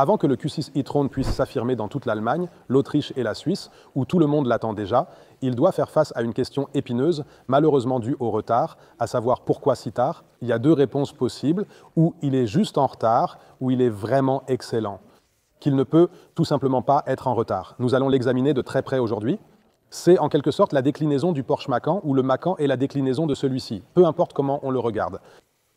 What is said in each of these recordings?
Avant que le Q6 e-tron puisse s'affirmer dans toute l'Allemagne, l'Autriche et la Suisse, où tout le monde l'attend déjà, il doit faire face à une question épineuse, malheureusement due au retard, à savoir pourquoi si tard. Il y a deux réponses possibles, ou il est juste en retard, ou il est vraiment excellent, qu'il ne peut tout simplement pas être en retard. Nous allons l'examiner de très près aujourd'hui. C'est en quelque sorte la déclinaison du Porsche Macan, où le Macan est la déclinaison de celui-ci, peu importe comment on le regarde.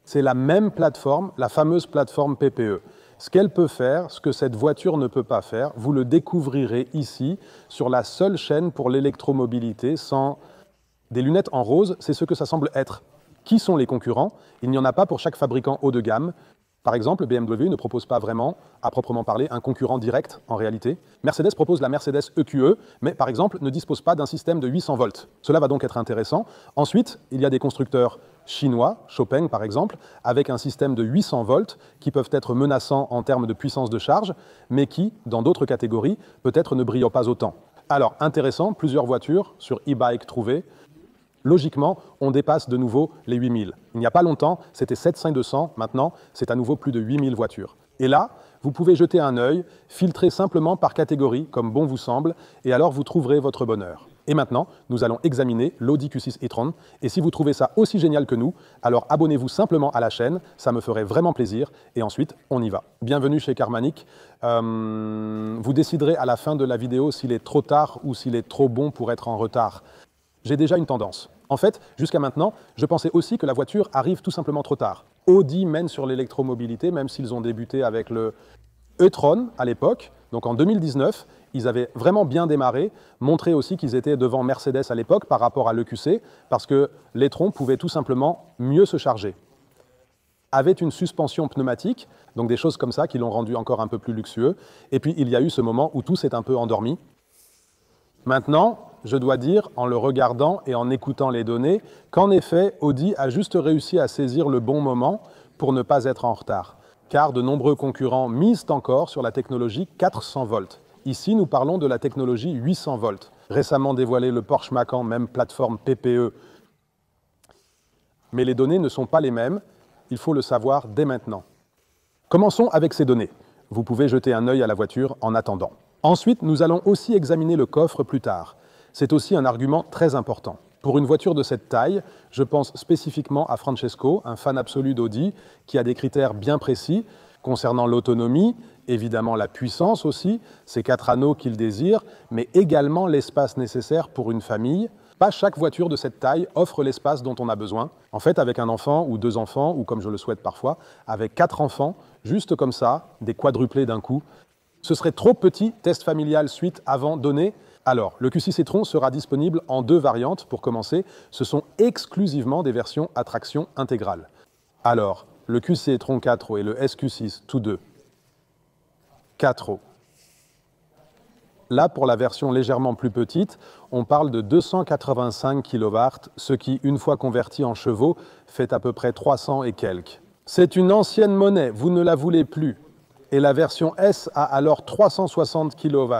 C'est la même plateforme, la fameuse plateforme PPE. Ce qu'elle peut faire, ce que cette voiture ne peut pas faire, vous le découvrirez ici, sur la seule chaîne pour l'électromobilité sans des lunettes en rose, c'est ce que ça semble être. Qui sont les concurrents? Il n'y en a pas pour chaque fabricant haut de gamme. Par exemple, BMW ne propose pas vraiment, à proprement parler, un concurrent direct en réalité. Mercedes propose la Mercedes EQE, mais par exemple ne dispose pas d'un système de 800 volts. Cela va donc être intéressant. Ensuite, il y a des constructeurs chinois, Xpeng par exemple, avec un système de 800 volts qui peuvent être menaçants en termes de puissance de charge, mais qui, dans d'autres catégories, peut-être ne brillent pas autant. Alors, intéressant, plusieurs voitures sur e-bike trouvées. Logiquement, on dépasse de nouveau les 8000. Il n'y a pas longtemps, c'était 7200, maintenant, c'est à nouveau plus de 8000 voitures. Et là, vous pouvez jeter un œil, filtrer simplement par catégorie, comme bon vous semble, et alors vous trouverez votre bonheur. Et maintenant, nous allons examiner l'Audi Q6 e-tron, et si vous trouvez ça aussi génial que nous, alors abonnez-vous simplement à la chaîne, ça me ferait vraiment plaisir, et ensuite, on y va. Bienvenue chez Carmanic. Vous déciderez à la fin de la vidéo s'il est trop tard ou s'il est trop bon pour être en retard. J'ai déjà une tendance. En fait, jusqu'à maintenant, je pensais aussi que la voiture arrive tout simplement trop tard. Audi mène sur l'électromobilité, même s'ils ont débuté avec le e-tron à l'époque. Donc en 2019, ils avaient vraiment bien démarré, montré aussi qu'ils étaient devant Mercedes à l'époque par rapport à l'EQC, parce que l'e-tron pouvait tout simplement mieux se charger. Avait une suspension pneumatique, donc des choses comme ça qui l'ont rendu encore un peu plus luxueux. Et puis il y a eu ce moment où tout s'est un peu endormi. Maintenant, je dois dire, en le regardant et en écoutant les données, qu'en effet, Audi a juste réussi à saisir le bon moment pour ne pas être en retard. Car de nombreux concurrents misent encore sur la technologie 400 volts. Ici, nous parlons de la technologie 800 volts. Récemment dévoilé le Porsche Macan, même plateforme PPE. Mais les données ne sont pas les mêmes, il faut le savoir dès maintenant. Commençons avec ces données. Vous pouvez jeter un œil à la voiture en attendant. Ensuite, nous allons aussi examiner le coffre plus tard. C'est aussi un argument très important. Pour une voiture de cette taille, je pense spécifiquement à Francesco, un fan absolu d'Audi, qui a des critères bien précis concernant l'autonomie, évidemment la puissance aussi, ces 4 anneaux qu'il désire, mais également l'espace nécessaire pour une famille. Pas chaque voiture de cette taille offre l'espace dont on a besoin. En fait, avec un enfant ou 2 enfants, ou comme je le souhaite parfois, avec 4 enfants, juste comme ça, des quadruplés d'un coup, ce serait trop petit, test familial suite avant donné. Alors, le Q6 e-tron sera disponible en 2 variantes pour commencer. Ce sont exclusivement des versions à traction intégrale. Alors, le Q6 e-tron 4 et le SQ6, tous deux, 4 Là, pour la version légèrement plus petite, on parle de 285 kW, ce qui, une fois converti en chevaux, fait à peu près 300 et quelques. C'est une ancienne monnaie, vous ne la voulez plus. Et la version S a alors 360 kW.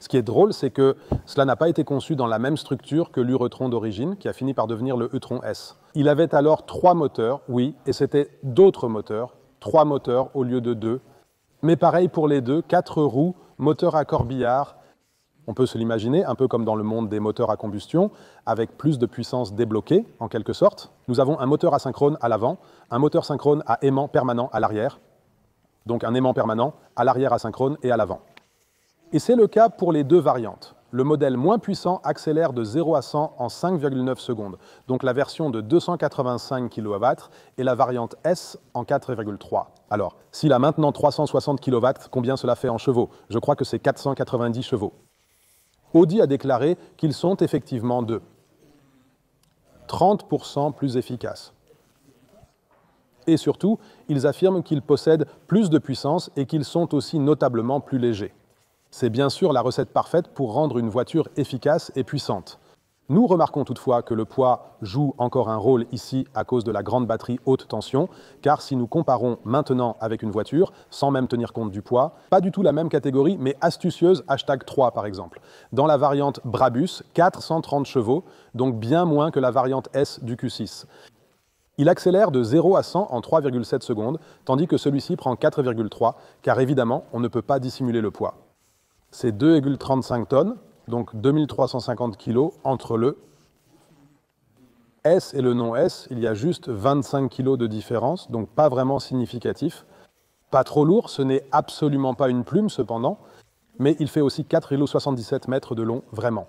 Ce qui est drôle, c'est que cela n'a pas été conçu dans la même structure que l'Uretron d'origine, qui a fini par devenir le e-tron S. Il avait alors 3 moteurs, oui, et c'était d'autres moteurs, 3 moteurs au lieu de 2. Mais pareil pour les deux, 4 roues, moteur à corbillard. On peut se l'imaginer, un peu comme dans le monde des moteurs à combustion, avec plus de puissance débloquée, en quelque sorte. Nous avons un moteur asynchrone à l'avant, un moteur synchrone à aimant permanent à l'arrière, donc un aimant permanent à l'arrière asynchrone et à l'avant. Et c'est le cas pour les 2 variantes. Le modèle moins puissant accélère de 0 à 100 en 5,9 secondes, donc la version de 285 kW et la variante S en 4,3. Alors, s'il a maintenant 360 kW, combien cela fait en chevaux? Je crois que c'est 490 chevaux. Audi a déclaré qu'ils sont effectivement 30% plus efficaces. Et surtout, ils affirment qu'ils possèdent plus de puissance et qu'ils sont aussi notablement plus légers. C'est bien sûr la recette parfaite pour rendre une voiture efficace et puissante. Nous remarquons toutefois que le poids joue encore un rôle ici à cause de la grande batterie haute tension, car si nous comparons maintenant avec une voiture, sans même tenir compte du poids, pas du tout la même catégorie, mais astucieuse, #3 par exemple. Dans la variante Brabus, 430 chevaux, donc bien moins que la variante S du Q6. Il accélère de 0 à 100 en 3,7 secondes, tandis que celui-ci prend 4,3, car évidemment, on ne peut pas dissimuler le poids. C'est 2,35 tonnes, donc 2350 kg entre le S et le non-S. Il y a juste 25 kg de différence, donc pas vraiment significatif. Pas trop lourd, ce n'est absolument pas une plume cependant, mais il fait aussi 4,77 mètres de long, vraiment.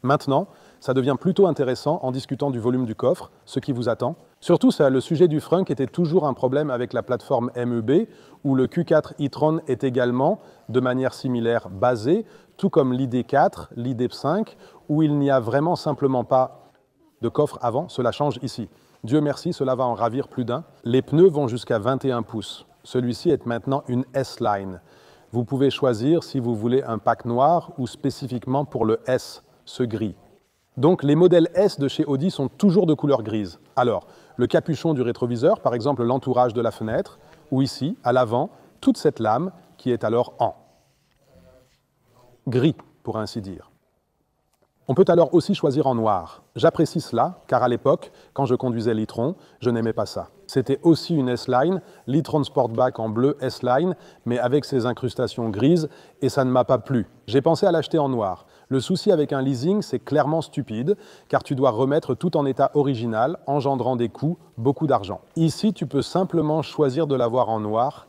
Maintenant, ça devient plutôt intéressant en discutant du volume du coffre, ce qui vous attend. Surtout, le sujet du frunk était toujours un problème avec la plateforme MEB, où le Q4 e-tron est également, de manière similaire, basé, tout comme l'ID4, l'ID5, où il n'y a vraiment simplement pas de coffre avant. Cela change ici. Dieu merci, cela va en ravir plus d'un. Les pneus vont jusqu'à 21 pouces. Celui-ci est maintenant une S-Line. Vous pouvez choisir si vous voulez un pack noir ou spécifiquement pour le S, ce gris. Donc les modèles S de chez Audi sont toujours de couleur grise. Alors, le capuchon du rétroviseur, par exemple l'entourage de la fenêtre, ou ici, à l'avant, toute cette lame qui est alors en gris, pour ainsi dire. On peut alors aussi choisir en noir. J'apprécie cela, car à l'époque, quand je conduisais l'e-tron, je n'aimais pas ça. C'était aussi une S-Line, l'e-tron Sportback en bleu S-Line, mais avec ses incrustations grises, et ça ne m'a pas plu. J'ai pensé à l'acheter en noir. Le souci avec un leasing, c'est clairement stupide, car tu dois remettre tout en état original, engendrant des coûts, beaucoup d'argent. Ici, tu peux simplement choisir de l'avoir en noir.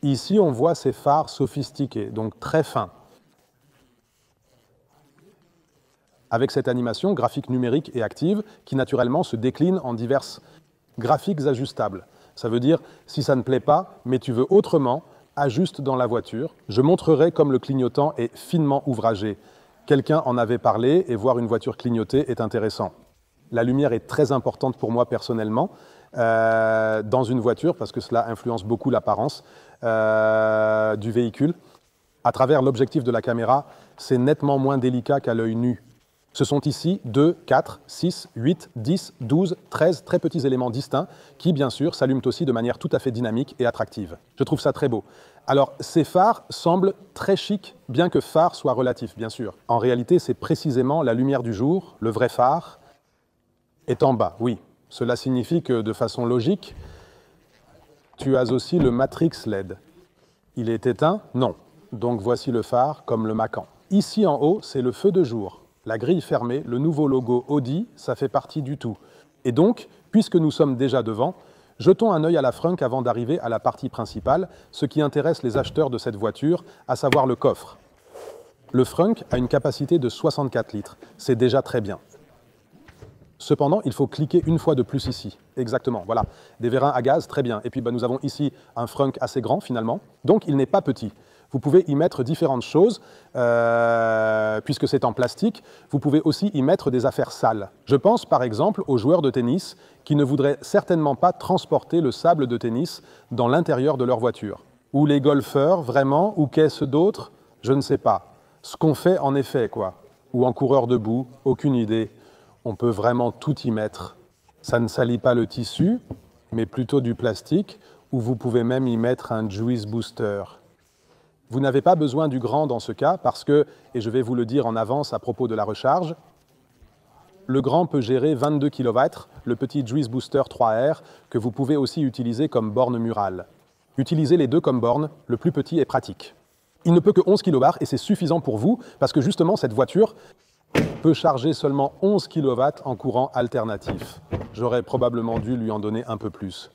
Ici, on voit ces phares sophistiqués, donc très fins. Avec cette animation graphique numérique et active, qui naturellement se décline en diverses graphiques ajustables. Ça veut dire, si ça ne plaît pas, mais tu veux autrement, ajuste dans la voiture. Je montrerai comme le clignotant est finement ouvragé. Quelqu'un en avait parlé et voir une voiture clignoter est intéressant. La lumière est très importante pour moi personnellement dans une voiture parce que cela influence beaucoup l'apparence du véhicule. À travers l'objectif de la caméra, c'est nettement moins délicat qu'à l'œil nu. Ce sont ici 2, 4, 6, 8, 10, 12, 13 très petits éléments distincts qui, bien sûr, s'allument aussi de manière tout à fait dynamique et attractive. Je trouve ça très beau. Alors, ces phares semblent très chics, bien que phare soit relatif, bien sûr. En réalité, c'est précisément la lumière du jour, le vrai phare, est en bas, oui. Cela signifie que, de façon logique, tu as aussi le Matrix LED. Il est éteint? Non. Donc voici le phare comme le Macan. Ici en haut, c'est le feu de jour. La grille fermée, le nouveau logo Audi, ça fait partie du tout. Et donc, puisque nous sommes déjà devant, jetons un œil à la frunk avant d'arriver à la partie principale, ce qui intéresse les acheteurs de cette voiture, à savoir le coffre. Le frunk a une capacité de 64 litres. C'est déjà très bien. Cependant, il faut cliquer une fois de plus ici. Exactement, voilà. Des vérins à gaz, très bien. Et puis nous avons ici un frunk assez grand finalement. Donc il n'est pas petit. Vous pouvez y mettre différentes choses, puisque c'est en plastique. Vous pouvez aussi y mettre des affaires sales. Je pense par exemple aux joueurs de tennis qui ne voudraient certainement pas transporter le sable de tennis dans l'intérieur de leur voiture. Ou les golfeurs, vraiment, ou qu'est-ce d'autre? Je ne sais pas. Ce qu'on fait en effet, quoi. Ou en coureur debout, aucune idée. On peut vraiment tout y mettre. Ça ne salit pas le tissu, mais plutôt du plastique, ou vous pouvez même y mettre un juice booster. Vous n'avez pas besoin du grand dans ce cas parce que, et je vais vous le dire en avance à propos de la recharge, le grand peut gérer 22 kW, le petit Juice Booster 3R que vous pouvez aussi utiliser comme borne murale. Utilisez les deux comme borne, le plus petit est pratique. Il ne peut que 11 kW et c'est suffisant pour vous parce que justement cette voiture peut charger seulement 11 kW en courant alternatif. J'aurais probablement dû lui en donner un peu plus.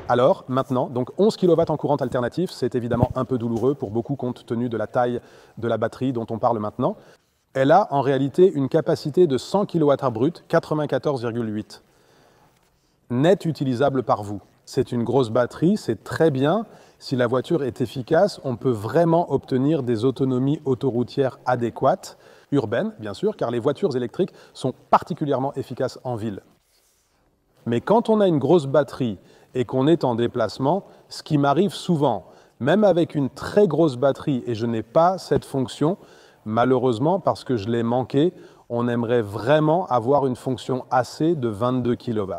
Alors, maintenant, donc 11 kW en courant alternatif, c'est évidemment un peu douloureux pour beaucoup compte tenu de la taille de la batterie dont on parle maintenant. Elle a en réalité une capacité de 100 kWh brut, 94,8. Net utilisable par vous. C'est une grosse batterie, c'est très bien. Si la voiture est efficace, on peut vraiment obtenir des autonomies autoroutières adéquates, urbaines bien sûr, car les voitures électriques sont particulièrement efficaces en ville. Mais quand on a une grosse batterie et qu'on est en déplacement, ce qui m'arrive souvent, même avec une très grosse batterie, et je n'ai pas cette fonction, malheureusement, parce que je l'ai manqué, on aimerait vraiment avoir une fonction AC de 22 kW.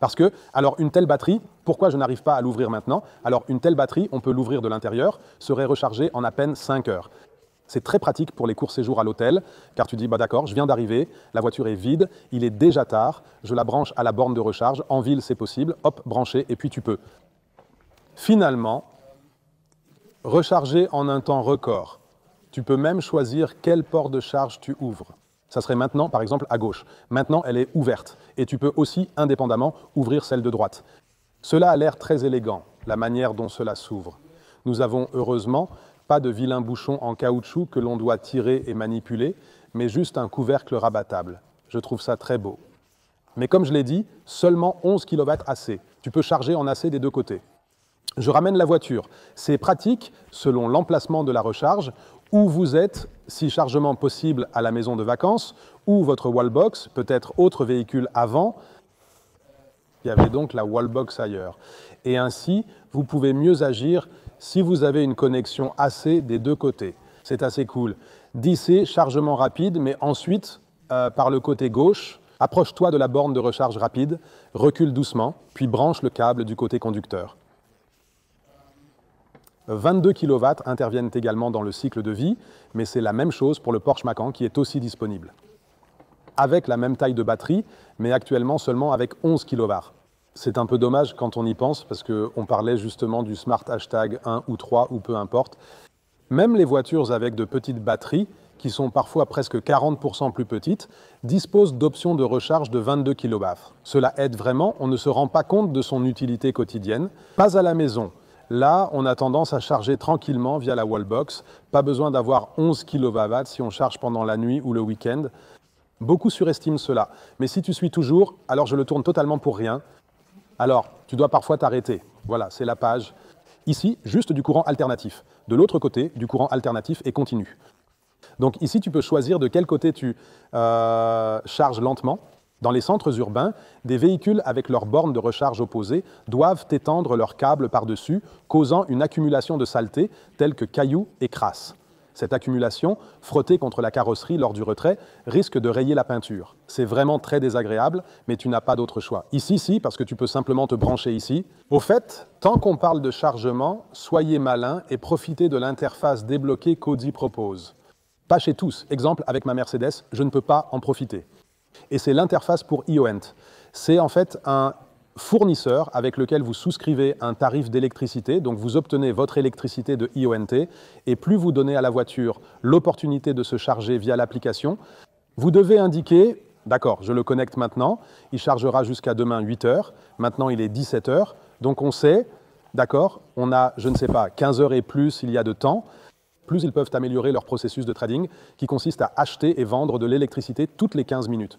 Parce que, alors une telle batterie, pourquoi je n'arrive pas à l'ouvrir maintenant? Alors une telle batterie, on peut l'ouvrir de l'intérieur, serait rechargée en à peine 5 heures. C'est très pratique pour les courts séjours à l'hôtel, car tu dis, bah d'accord, je viens d'arriver, la voiture est vide, il est déjà tard, je la branche à la borne de recharge, en ville c'est possible, hop, branché, et puis tu peux. Finalement, recharger en un temps record. Tu peux même choisir quel port de charge tu ouvres. Ça serait maintenant, par exemple, à gauche. Maintenant, elle est ouverte, et tu peux aussi, indépendamment, ouvrir celle de droite. Cela a l'air très élégant, la manière dont cela s'ouvre. Nous avons heureusement pas de vilain bouchon en caoutchouc que l'on doit tirer et manipuler, mais juste un couvercle rabattable. Je trouve ça très beau. Mais comme je l'ai dit, seulement 11 kW AC. Tu peux charger en AC des deux côtés. Je ramène la voiture. C'est pratique selon l'emplacement de la recharge, où vous êtes, si chargement possible à la maison de vacances, ou votre wallbox, peut-être autre véhicule avant. Il y avait donc la wallbox ailleurs. Et ainsi, vous pouvez mieux agir si vous avez une connexion AC des deux côtés. C'est assez cool. DC, chargement rapide, mais ensuite, par le côté gauche, approche-toi de la borne de recharge rapide, recule doucement, puis branche le câble du côté conducteur. 22 kW interviennent également dans le cycle de vie, mais c'est la même chose pour le Porsche Macan qui est aussi disponible. Avec la même taille de batterie, mais actuellement seulement avec 11 kW. C'est un peu dommage quand on y pense, parce qu'on parlait justement du Smart Hashtag 1 ou 3, ou peu importe. Même les voitures avec de petites batteries, qui sont parfois presque 40% plus petites, disposent d'options de recharge de 22 kW. Cela aide vraiment, on ne se rend pas compte de son utilité quotidienne. Pas à la maison. Là, on a tendance à charger tranquillement via la wallbox. Pas besoin d'avoir 11 kW si on charge pendant la nuit ou le week-end. Beaucoup surestiment cela. Mais si tu suis toujours, alors je le tourne totalement pour rien. Alors, tu dois parfois t'arrêter. Voilà, c'est la page. Ici, juste du courant alternatif. De l'autre côté, du courant alternatif et continu. Donc ici, tu peux choisir de quel côté tu charges lentement. Dans les centres urbains, des véhicules avec leurs bornes de recharge opposées doivent étendre leurs câbles par-dessus, causant une accumulation de saleté telle que cailloux et crasse. Cette accumulation, frottée contre la carrosserie lors du retrait, risque de rayer la peinture. C'est vraiment très désagréable, mais tu n'as pas d'autre choix. Ici, si, parce que tu peux simplement te brancher ici. Au fait, tant qu'on parle de chargement, soyez malin et profitez de l'interface débloquée qu'Audi propose. Pas chez tous. Exemple, avec ma Mercedes, je ne peux pas en profiter. Et c'est l'interface pour Ioent. C'est en fait un fournisseur avec lequel vous souscrivez un tarif d'électricité, donc vous obtenez votre électricité de Ioent, et plus vous donnez à la voiture l'opportunité de se charger via l'application, vous devez indiquer, d'accord, je le connecte maintenant, il chargera jusqu'à demain 8 heures, maintenant il est 17 heures, donc on sait, d'accord, on a, je ne sais pas, 15 heures et plus il y a de temps, plus ils peuvent améliorer leur processus de trading qui consiste à acheter et vendre de l'électricité toutes les 15 minutes.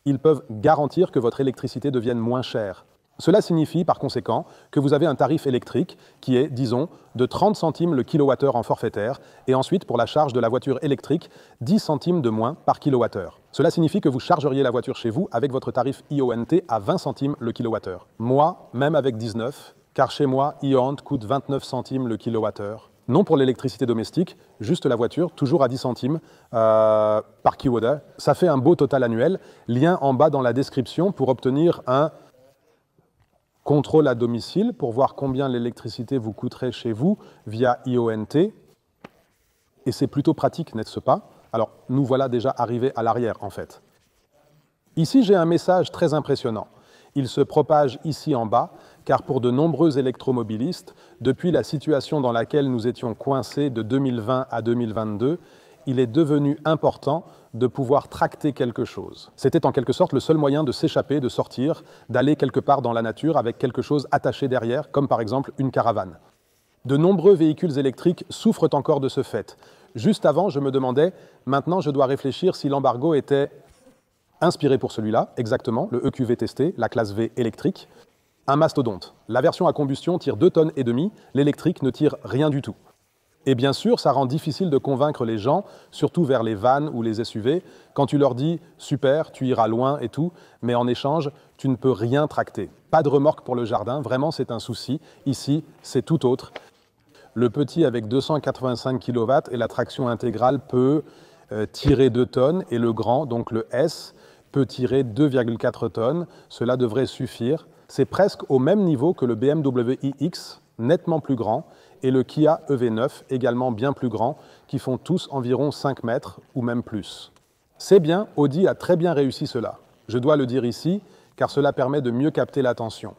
Ils peuvent garantir que votre électricité devienne moins chère. Cela signifie par conséquent que vous avez un tarif électrique qui est, disons, de 30 centimes le kilowattheure en forfaitaire et ensuite pour la charge de la voiture électrique, 10 centimes de moins par kilowattheure. Cela signifie que vous chargeriez la voiture chez vous avec votre tarif Ioent à 20 centimes le kilowattheure. Moi, même avec 19, car chez moi, Ioent coûte 29 centimes le kilowattheure. Non pour l'électricité domestique, juste la voiture, toujours à 10 centimes par kilowattheure. Ça fait un beau total annuel. Lien en bas dans la description pour obtenir un contrôle à domicile, pour voir combien l'électricité vous coûterait chez vous via Ioent. Et c'est plutôt pratique, n'est-ce pas? Alors, nous voilà déjà arrivés à l'arrière, en fait. Ici, j'ai un message très impressionnant. Il se propage ici en bas, car pour de nombreux électromobilistes, depuis la situation dans laquelle nous étions coincés de 2020 à 2022, il est devenu important de pouvoir tracter quelque chose. C'était en quelque sorte le seul moyen de s'échapper, de sortir, d'aller quelque part dans la nature avec quelque chose attaché derrière, comme par exemple une caravane. De nombreux véhicules électriques souffrent encore de ce fait. Juste avant, je me demandais, maintenant je dois réfléchir si l'embargo était inspiré pour celui-là, exactement, le EQV testé, la classe V électrique, un mastodonte. La version à combustion tire 2,5 tonnes, l'électrique ne tire rien du tout. Et bien sûr, ça rend difficile de convaincre les gens, surtout vers les vannes ou les SUV, quand tu leur dis « super, tu iras loin et tout », mais en échange, tu ne peux rien tracter. Pas de remorque pour le jardin, vraiment c'est un souci. Ici, c'est tout autre. Le petit avec 285 kW et la traction intégrale peut tirer 2 tonnes et le grand, donc le S, peut tirer 2,4 tonnes. Cela devrait suffire. C'est presque au même niveau que le BMW iX, nettement plus grand, et le Kia EV9, également bien plus grand, qui font tous environ 5 mètres ou même plus. C'est bien, Audi a très bien réussi cela. Je dois le dire ici, car cela permet de mieux capter l'attention.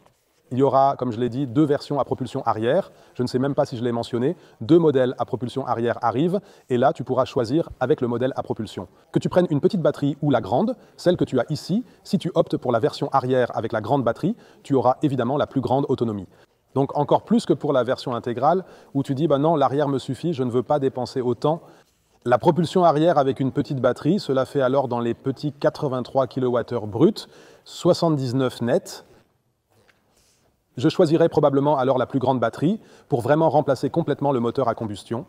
Il y aura, comme je l'ai dit, 2 versions à propulsion arrière. Je ne sais même pas si je l'ai mentionné. 2 modèles à propulsion arrière arrivent. Et là, tu pourras choisir avec le modèle à propulsion. Que tu prennes une petite batterie ou la grande, celle que tu as ici, si tu optes pour la version arrière avec la grande batterie, tu auras évidemment la plus grande autonomie. Donc encore plus que pour la version intégrale, où tu dis, bah non, l'arrière me suffit, je ne veux pas dépenser autant. La propulsion arrière avec une petite batterie, cela fait alors dans les petits 83 kWh bruts, 79 nets. Je choisirais probablement alors la plus grande batterie pour vraiment remplacer complètement le moteur à combustion.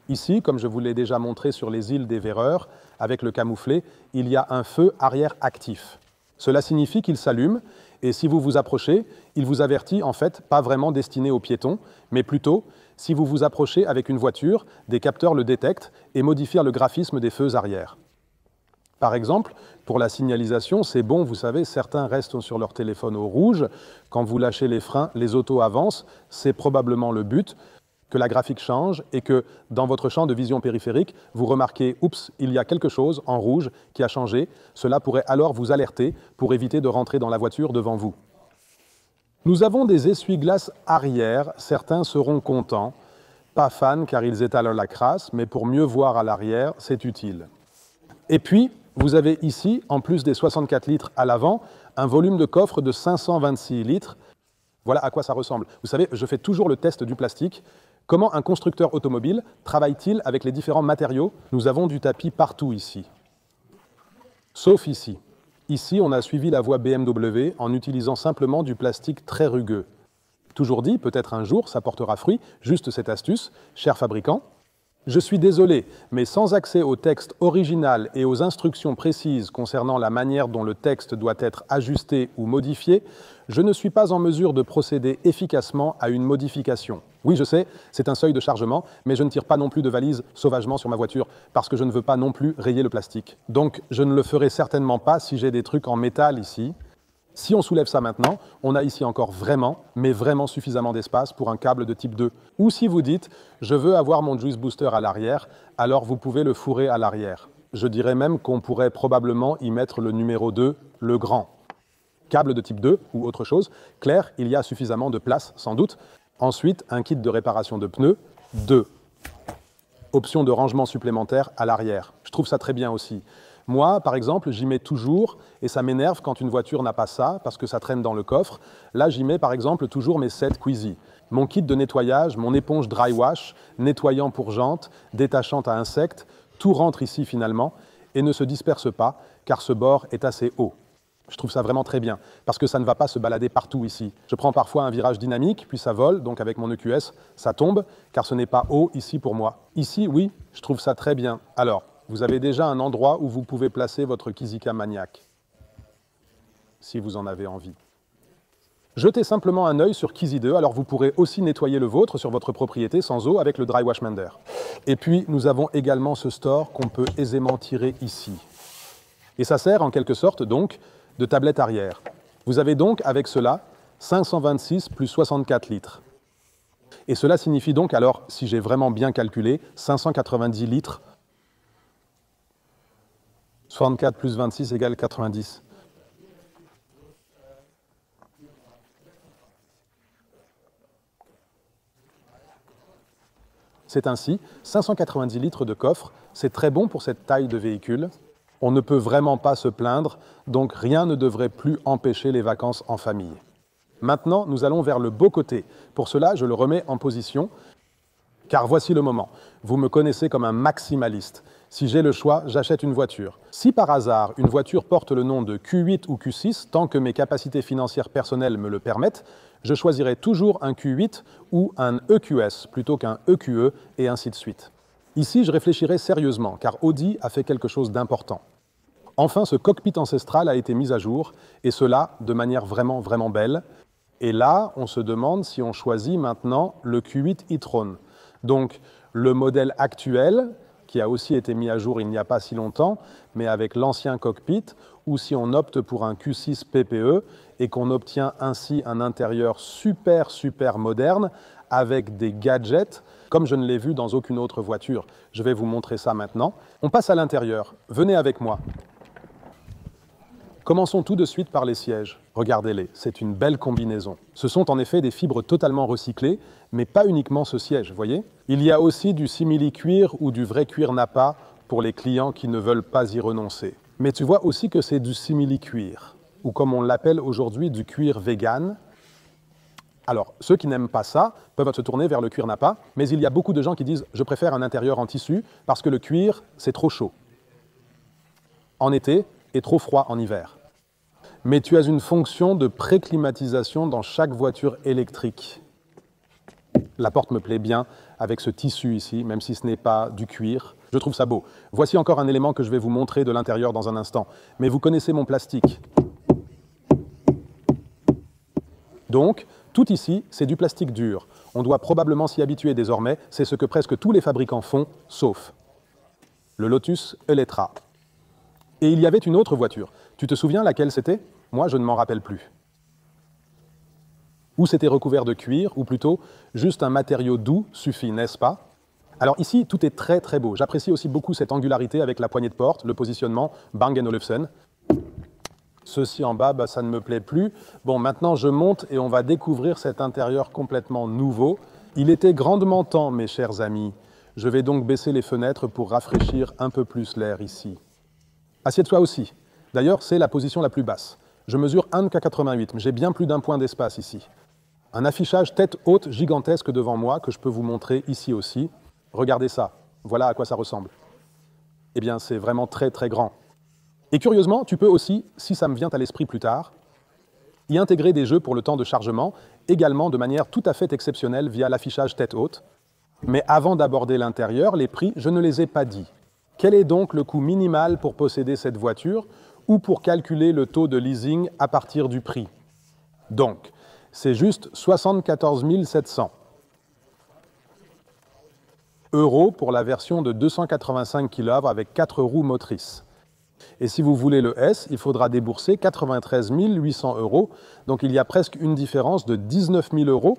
Ici, comme je vous l'ai déjà montré sur les îles des Verreurs, avec le camouflet, il y a un feu arrière actif. Cela signifie qu'il s'allume et si vous vous approchez, il vous avertit en fait pas vraiment destiné aux piétons, mais plutôt si vous vous approchez avec une voiture, des capteurs le détectent et modifient le graphisme des feux arrière. Par exemple, pour la signalisation, c'est bon, vous savez, certains restent sur leur téléphone au rouge. Quand vous lâchez les freins, les autos avancent. C'est probablement le but, que la graphique change et que dans votre champ de vision périphérique, vous remarquez « Oups, il y a quelque chose en rouge qui a changé ». Cela pourrait alors vous alerter pour éviter de rentrer dans la voiture devant vous. Nous avons des essuie-glaces arrière. Certains seront contents. Pas fans car ils étalent la crasse, mais pour mieux voir à l'arrière, c'est utile. Et puis, vous avez ici, en plus des 64 litres à l'avant, un volume de coffre de 526 litres. Voilà à quoi ça ressemble. Vous savez, je fais toujours le test du plastique. Comment un constructeur automobile travaille-t-il avec les différents matériaux? Nous avons du tapis partout ici. Sauf ici. Ici, on a suivi la voie BMW en utilisant simplement du plastique très rugueux. Toujours dit, peut-être un jour, ça portera fruit, juste cette astuce, cher fabricant. Je suis désolé, mais sans accès au texte original et aux instructions précises concernant la manière dont le texte doit être ajusté ou modifié, je ne suis pas en mesure de procéder efficacement à une modification. Oui, je sais, c'est un seuil de chargement, mais je ne tire pas non plus de valise sauvagement sur ma voiture, parce que je ne veux pas non plus rayer le plastique. Donc, je ne le ferai certainement pas si j'ai des trucs en métal ici. Si on soulève ça maintenant, on a ici encore vraiment, mais vraiment suffisamment d'espace pour un câble de type 2. Ou si vous dites, je veux avoir mon juice booster à l'arrière, alors vous pouvez le fourrer à l'arrière. Je dirais même qu'on pourrait probablement y mettre le numéro 2, le grand. Câble de type 2 ou autre chose, clair, il y a suffisamment de place, sans doute. Ensuite, un kit de réparation de pneus, 2. Option de rangement supplémentaire à l'arrière. Je trouve ça très bien aussi. Moi, par exemple, j'y mets toujours, et ça m'énerve quand une voiture n'a pas ça, parce que ça traîne dans le coffre. Là, j'y mets par exemple toujours mes 7 Squeezie. Mon kit de nettoyage, mon éponge dry wash, nettoyant pour jantes, détachante à insectes, tout rentre ici finalement, et ne se disperse pas, car ce bord est assez haut. Je trouve ça vraiment très bien, parce que ça ne va pas se balader partout ici. Je prends parfois un virage dynamique, puis ça vole, donc avec mon EQS, ça tombe, car ce n'est pas haut ici pour moi. Ici, oui, je trouve ça très bien. Alors, vous avez déjà un endroit où vous pouvez placer votre Kizika Maniac, si vous en avez envie. Jetez simplement un œil sur Kizy 2, alors vous pourrez aussi nettoyer le vôtre sur votre propriété sans eau avec le Dry Wash Mender. Et puis, nous avons également ce store qu'on peut aisément tirer ici. Et ça sert en quelque sorte donc de tablette arrière. Vous avez donc avec cela 526 plus 64 litres. Et cela signifie donc alors, si j'ai vraiment bien calculé, 590 litres. 64 plus 26 égale 90. C'est ainsi, 590 litres de coffre, c'est très bon pour cette taille de véhicule. On ne peut vraiment pas se plaindre, donc rien ne devrait plus empêcher les vacances en famille. Maintenant, nous allons vers le beau côté. Pour cela, je le remets en position, car voici le moment. Vous me connaissez comme un maximaliste. Si j'ai le choix, j'achète une voiture. Si par hasard, une voiture porte le nom de Q8 ou Q6, tant que mes capacités financières personnelles me le permettent, je choisirai toujours un Q8 ou un EQS plutôt qu'un EQE et ainsi de suite. Ici, je réfléchirai sérieusement, car Audi a fait quelque chose d'important. Enfin, ce cockpit ancestral a été mis à jour, et cela de manière vraiment, vraiment belle. Et là, on se demande si on choisit maintenant le Q8 e-tron. Donc, le modèle actuel, qui a aussi été mis à jour il n'y a pas si longtemps, mais avec l'ancien cockpit, ou si on opte pour un Q6 PPE et qu'on obtient ainsi un intérieur super, super moderne, avec des gadgets, comme je ne l'ai vu dans aucune autre voiture. Je vais vous montrer ça maintenant. On passe à l'intérieur. Venez avec moi. Commençons tout de suite par les sièges. Regardez-les, c'est une belle combinaison. Ce sont en effet des fibres totalement recyclées, mais pas uniquement ce siège, voyez. Il y a aussi du simili-cuir ou du vrai cuir Nappa pour les clients qui ne veulent pas y renoncer. Mais tu vois aussi que c'est du simili-cuir, ou comme on l'appelle aujourd'hui, du cuir vegan. Alors, ceux qui n'aiment pas ça peuvent se tourner vers le cuir Nappa, mais il y a beaucoup de gens qui disent « je préfère un intérieur en tissu parce que le cuir, c'est trop chaud en été et trop froid en hiver ». Mais tu as une fonction de préclimatisation dans chaque voiture électrique. La porte me plaît bien avec ce tissu ici, même si ce n'est pas du cuir. Je trouve ça beau. Voici encore un élément que je vais vous montrer de l'intérieur dans un instant. Mais vous connaissez mon plastique. Donc, tout ici, c'est du plastique dur. On doit probablement s'y habituer désormais. C'est ce que presque tous les fabricants font, sauf le Lotus Eletre. Et il y avait une autre voiture. Tu te souviens laquelle c'était? Moi, je ne m'en rappelle plus. Ou c'était recouvert de cuir, ou plutôt juste un matériau doux suffit, n'est-ce pas? Alors ici, tout est très très beau. J'apprécie aussi beaucoup cette angularité avec la poignée de porte, le positionnement, Bang & Olufsen. Ceci en bas, ça ne me plaît plus. Bon, maintenant je monte et on va découvrir cet intérieur complètement nouveau. Il était grandement temps, mes chers amis. Je vais donc baisser les fenêtres pour rafraîchir un peu plus l'air ici. Assieds-toi aussi. D'ailleurs, c'est la position la plus basse. Je mesure 1,88 m, j'ai bien plus d'un point d'espace ici. Un affichage tête haute gigantesque devant moi que je peux vous montrer ici aussi. Regardez ça, voilà à quoi ça ressemble. Eh bien, c'est vraiment très très grand. Et curieusement, tu peux aussi, si ça me vient à l'esprit plus tard, y intégrer des jeux pour le temps de chargement, également de manière tout à fait exceptionnelle via l'affichage tête haute. Mais avant d'aborder l'intérieur, les prix, je ne les ai pas dit. Quel est donc le coût minimal pour posséder cette voiture ou pour calculer le taux de leasing à partir du prix? Donc, c'est juste 74 700 € pour la version de 285 kW avec 4 roues motrices. Et si vous voulez le S, il faudra débourser 93 800 €. Donc il y a presque une différence de 19 000 €.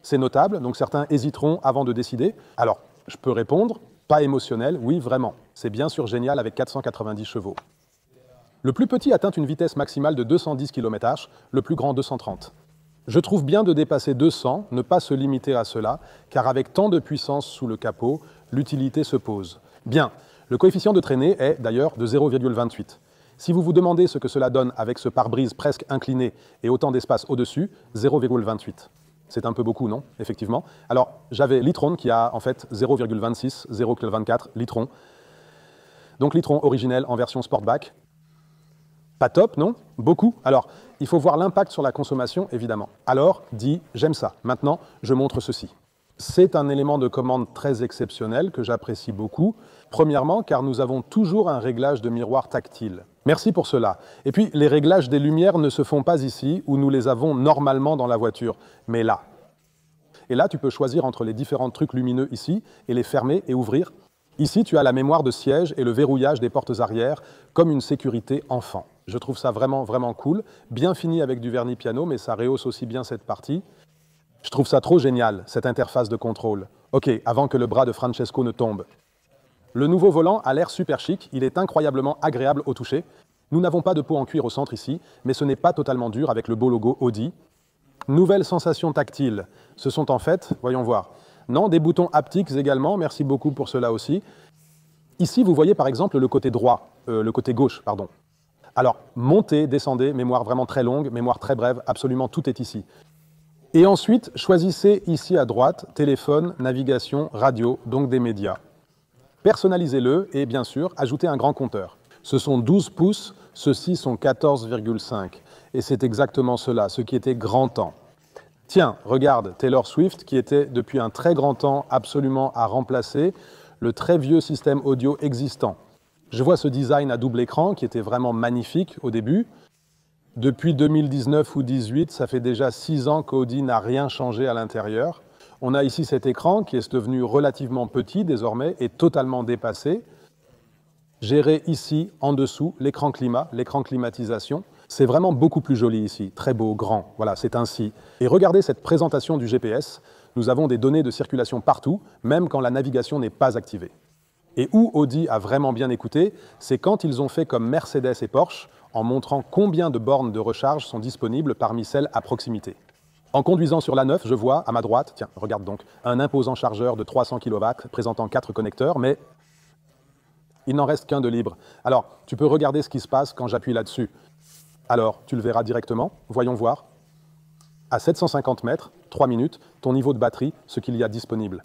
C'est notable, donc certains hésiteront avant de décider. Alors, je peux répondre, pas émotionnel, oui, vraiment. C'est bien sûr génial avec 490 chevaux. Le plus petit atteint une vitesse maximale de 210 km/h, le plus grand 230. Je trouve bien de dépasser 200, ne pas se limiter à cela, car avec tant de puissance sous le capot, l'utilité se pose. Bien, le coefficient de traînée est d'ailleurs de 0,28. Si vous vous demandez ce que cela donne avec ce pare-brise presque incliné et autant d'espace au-dessus, 0,28. C'est un peu beaucoup, non? Effectivement. Alors, j'avais l'e-tron qui a en fait 0,26, 0,24 l'e-tron. Donc l'e-tron originel en version Sportback. Pas top, non? Beaucoup. Alors, il faut voir l'impact sur la consommation, évidemment. Alors, dis, j'aime ça. Maintenant, je montre ceci. C'est un élément de commande très exceptionnel que j'apprécie beaucoup. Premièrement, car nous avons toujours un réglage de miroir tactile. Merci pour cela. Et puis, les réglages des lumières ne se font pas ici, où nous les avons normalement dans la voiture, mais là. Et là, tu peux choisir entre les différents trucs lumineux ici, et les fermer et ouvrir. Ici, tu as la mémoire de siège et le verrouillage des portes arrière, comme une sécurité enfant. Je trouve ça vraiment, vraiment cool. Bien fini avec du vernis piano, mais ça rehausse aussi bien cette partie. Je trouve ça trop génial, cette interface de contrôle. Ok, avant que le bras de Francesco ne tombe. Le nouveau volant a l'air super chic, il est incroyablement agréable au toucher. Nous n'avons pas de peau en cuir au centre ici, mais ce n'est pas totalement dur avec le beau logo Audi. Nouvelles sensations tactiles. Ce sont en fait, voyons voir, non, des boutons haptiques également, merci beaucoup pour cela aussi. Ici, vous voyez par exemple le côté droit, le côté gauche, pardon. Alors, montez, descendez, mémoire vraiment très longue, mémoire très brève, absolument tout est ici. Et ensuite, choisissez ici à droite, téléphone, navigation, radio, donc des médias. Personnalisez-le et bien sûr, ajoutez un grand compteur. Ce sont 12 pouces, ceux-ci sont 14,5. Et c'est exactement cela, ce qui était grand temps. Tiens, regarde, Taylor Swift, qui était depuis un très grand temps absolument à remplacer le très vieux système audio existant. Je vois ce design à double écran qui était vraiment magnifique au début. Depuis 2019 ou 2018, ça fait déjà 6 ans qu'Audi n'a rien changé à l'intérieur. On a ici cet écran qui est devenu relativement petit désormais et totalement dépassé. Géré ici, en dessous, l'écran climat, l'écran climatisation. C'est vraiment beaucoup plus joli ici, très beau, grand, voilà, c'est ainsi. Et regardez cette présentation du GPS. Nous avons des données de circulation partout, même quand la navigation n'est pas activée. Et où Audi a vraiment bien écouté, c'est quand ils ont fait comme Mercedes et Porsche, en montrant combien de bornes de recharge sont disponibles parmi celles à proximité. En conduisant sur l'A9, je vois à ma droite, tiens, regarde donc, un imposant chargeur de 300 kW présentant 4 connecteurs, mais il n'en reste qu'un de libre. Alors, tu peux regarder ce qui se passe quand j'appuie là-dessus. Alors, tu le verras directement, voyons voir. À 750 mètres, 3 minutes, ton niveau de batterie, ce qu'il y a disponible.